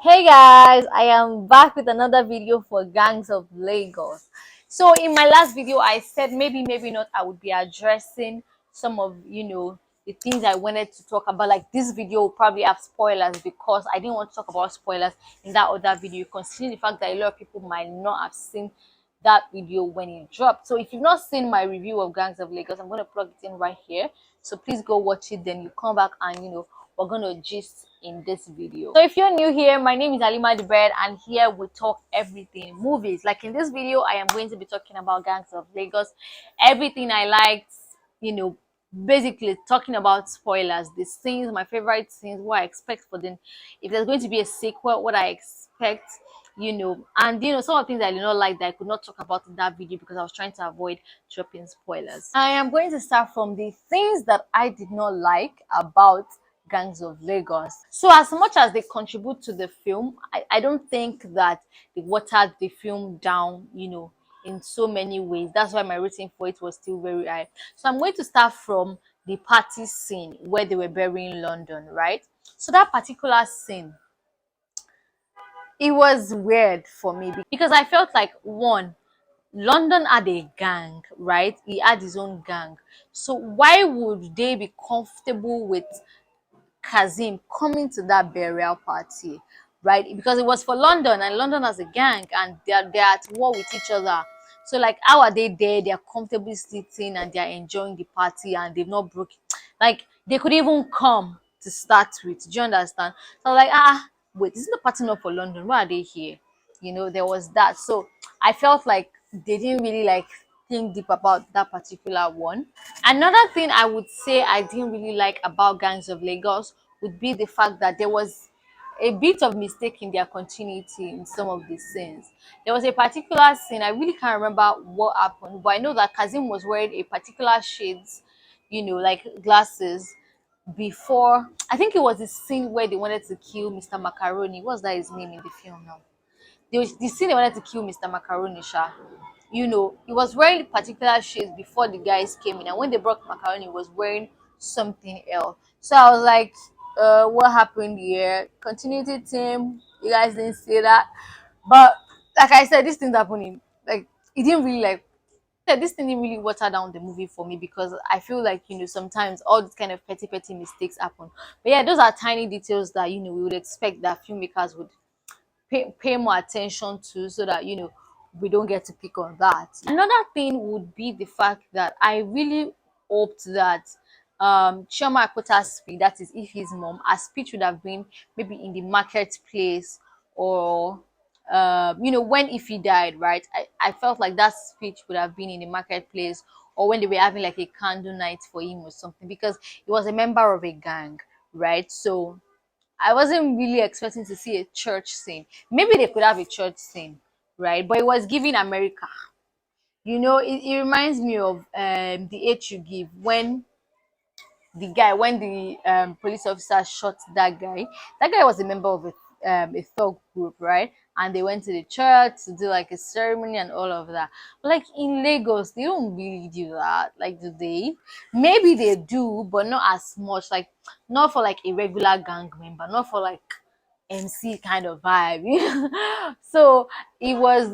Hey guys, I am back with another video for Gangs of Lagos. So in my last video I said maybe not I would be addressing some of the things I wanted to talk about. Like, this video will probably have spoilers because I didn't want to talk about spoilers in that other video, considering the fact that a lot of people might not have seen that video when it dropped. So if you've not seen my review of Gangs of Lagos, I'm going to plug it in right here, so please go watch it. Then you come back and we're gonna gist in this video. So if you're new here, my name is Alima the Bird, and here we talk everything movies. Like in this video, I am going to be talking about Gangs of Lagos, everything I liked, you know, basically talking about spoilers, the scenes, my favorite scenes, what I expect for them, if there's going to be a sequel, what I expect, and some of the things I did not like that I could not talk about in that video because I was trying to avoid dropping spoilers. I am going to start from the things that I did not like about Gangs of Lagos. So as much as they contribute to the film, I don't think that they watered the film down, in so many ways. That's why my rating for it was still very high. So I'm going to start from the party scene where they were burying London, right? So that particular scene, it was weird for me because I felt like, one, London had a gang, right? He had his own gang. So why would they be comfortable with Kazim coming to that burial party, right? Because it was for London, and London has a gang, and they're at war with each other. So like, how are they there? They're comfortably sitting and they're enjoying the party, and they've not broken. Like, they could even come to start with. Do you understand? So I was like, wait, isn't the party not for London? Why are they here? There was that. So I felt like they didn't really like think deep about that particular one. Another thing I would say I didn't really like about Gangs of Lagos would be the fact that there was a bit of mistake in their continuity in some of the scenes. There was a particular scene, I really can't remember what happened, but I know that Kazim was wearing a particular shades, like glasses, before. I think it was the scene where they wanted to kill Mr. Macaroni. What's that his name in the film now? The scene they wanted to kill Mr. Macaroni, Sha. He was wearing particular shades before the guys came in, and when they brought Macaroni, he was wearing something else. So I was like, what happened here? Continuity team, you guys didn't say that. But like I said, this thing's happening. Like, it didn't really like yeah, this thing didn't really water down the movie for me because I feel like sometimes all these kind of petty mistakes happen. But yeah, those are tiny details that we would expect that filmmakers would pay more attention to, so that we don't get to pick on that. Another thing would be the fact that I really hoped that Chioma Akpota's speech, that is if his mom, her speech would have been maybe in the marketplace, or when if he died, right? I felt like that speech would have been in the marketplace, or when they were having like a candle night for him or something, because he was a member of a gang, right? So I wasn't really expecting to see a church scene. Maybe they could have a church scene, right? But it was giving America. It reminds me of the H you give, when the police officer shot that guy. That guy was a member of a thug group, right? And they went to the church to do like a ceremony and all of that. But like in Lagos, they don't really do that. Like, do they? Maybe they do, but not as much. Like, not for like a regular gang member, not for like MC kind of vibe. So it was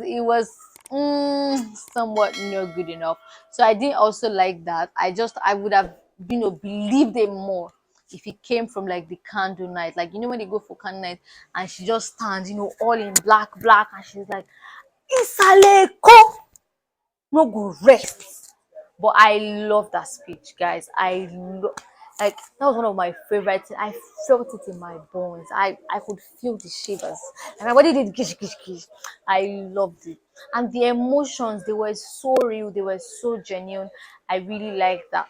somewhat not good enough. So I didn't also like that. I would have believed it more if it came from like the candle night. Like, when they go for candle night and she just stands, all in black, and she's like, Isaleko no go rest. But I love that speech, guys. Like, that was one of my favorites. I felt it in my bones. I could feel the shivers, and my body did gish gish gish. I loved it, and the emotions, they were so real. They were so genuine. I really liked that.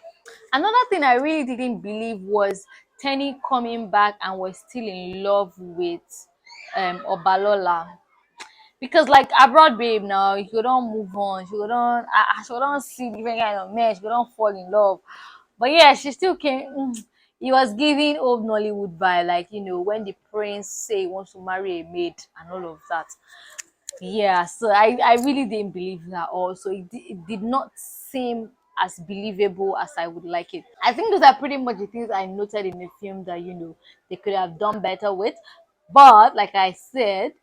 Another thing I really didn't believe was Tenny coming back and was still in love with Obalola, because like abroad babe now, she go don move on, she go don see different kind of men, she go don fall in love. But yeah, she still came. He was giving old Nollywood vibe, like, when the prince say he wants to marry a maid and all of that. Yeah, so I really didn't believe that also. It did not seem as believable as I would like it. I think those are pretty much the things I noted in the film that they could have done better with. But like I said,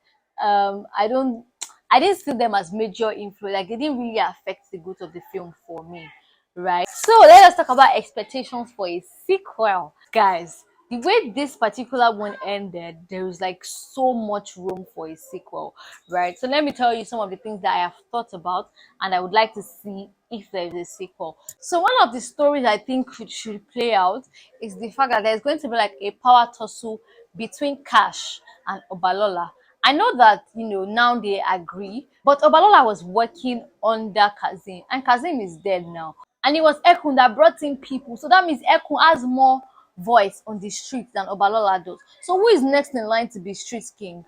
I don't, I didn't see them as major influence. Like they didn't really affect the growth of the film for me, right? So let us talk about expectations for a sequel, guys. The way this particular one ended, there is like so much room for a sequel, right? So let me tell you some of the things that I have thought about, and I would like to see if there is a sequel. So one of the stories I think should play out is the fact that there's going to be like a power tussle between Cash and Obalola. I know that now they agree, but Obalola was working under Kazim, and Kazim is dead now. And it was Ekun that brought in people, so that means Ekun has more voice on the streets than Obalola does. So who is next in line to be street king?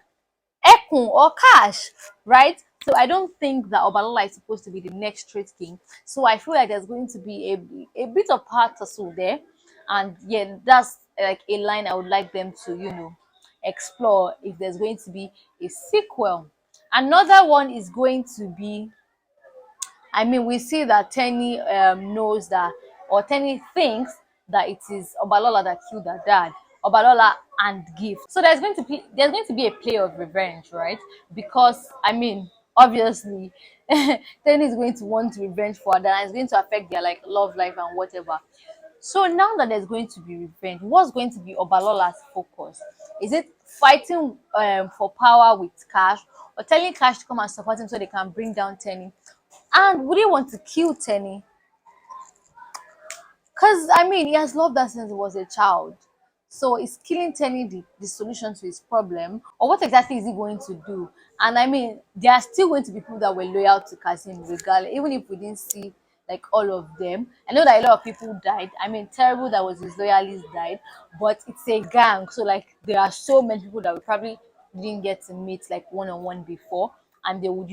Ekun or Cash, right? So I don't think that Obalola is supposed to be the next street king. So I feel like there's going to be a bit of power tussle there, and yeah, that's like a line I would like them to explore if there's going to be a sequel. Another one is going to be, I mean, we see that Tenny knows that, or Tenny thinks that it is Obalola that killed her dad. Obalola and Gift. So there's going to be a play of revenge, right? Because I mean, obviously, Tenny is going to want revenge for her dad, and it's going to affect their like love life and whatever. So now that there's going to be revenge, what's going to be Obalola's focus? Is it fighting for power with Cash, or telling Cash to come and support him so they can bring down Tenny? And would he want to kill Tenny? Because, I mean, he has loved her since he was a child. So is killing Tenny the solution to his problem? Or what exactly is he going to do? And I mean, there are still going to be people that were loyal to Kasim regardless, even if we didn't see like all of them. I know that a lot of people died. I mean, Terrible that was his loyalist died, but it's a gang. So like there are so many people that we probably didn't get to meet like one on one before, and they would,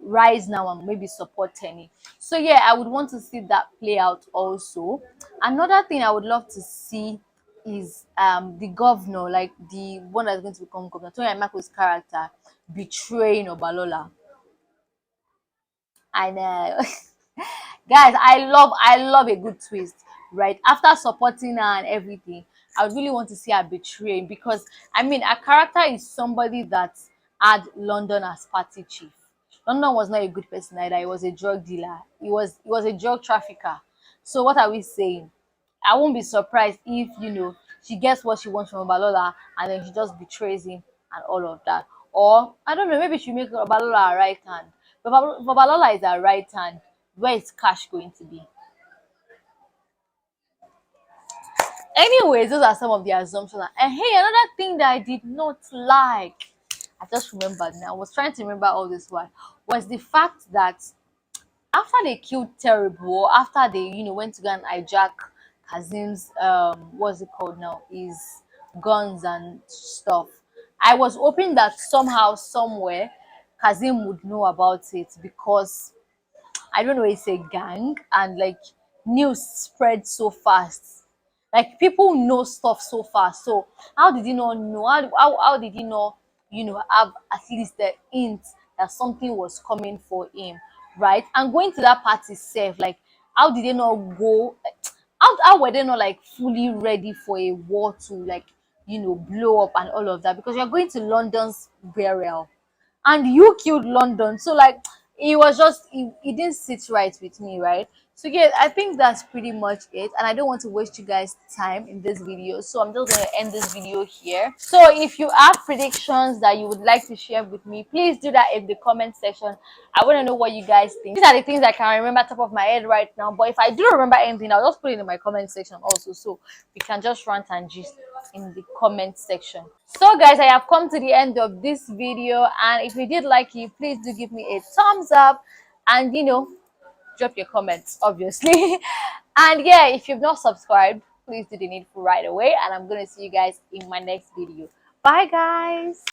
rise now and maybe support Tenny. So yeah, I would want to see that play out also. Another thing I would love to see is the governor, like the one that's going to become governor, Tony Amako's character betraying Obalola. I know. Guys, I love a good twist, right? After supporting her and everything, I would really want to see her betrayed, because I mean her character is somebody that had London as party chief. London was not a good person either. He was a drug dealer. He was a drug trafficker. So what are we saying? I won't be surprised if she gets what she wants from Balola, and then she just betrays him and all of that. Or I don't know, maybe she make Balola a right hand. But Balola is a right hand. Where is Cash going to be? Anyways, those are some of the assumptions. And hey, another thing that I did not like, I just remembered now. I was trying to remember all this while, was the fact that after they killed Terrible, after they went to go and hijack Kazim's what's it called now, his guns and stuff, I was hoping that somehow, somewhere, Kazim would know about it, because I don't know, it's a gang, and like news spread so fast. Like people know stuff so fast. So how did he not know? How did he not, have at least the hint that something was coming for him, right? And going to that party safe, like how did they not go? How were they not like fully ready for a war to like blow up and all of that? Because you're going to London's burial, and you killed London. So like it was just it didn't sit right with me, right? So yeah, I think that's pretty much it, and I don't want to waste you guys' time in this video, so I'm just going to end this video here. So if you have predictions that you would like to share with me, please do that in the comment section. I want to know what you guys think. These are the things I can remember top of my head right now, but if I do remember anything, I'll just put it in my comment section also, so we can just rant and gist in the comment section. So guys, I have come to the end of this video, and if you did like it, please do give me a thumbs up, and drop your comments obviously. And yeah, if you've not subscribed, please do the needful right away, and I'm gonna see you guys in my next video. Bye guys.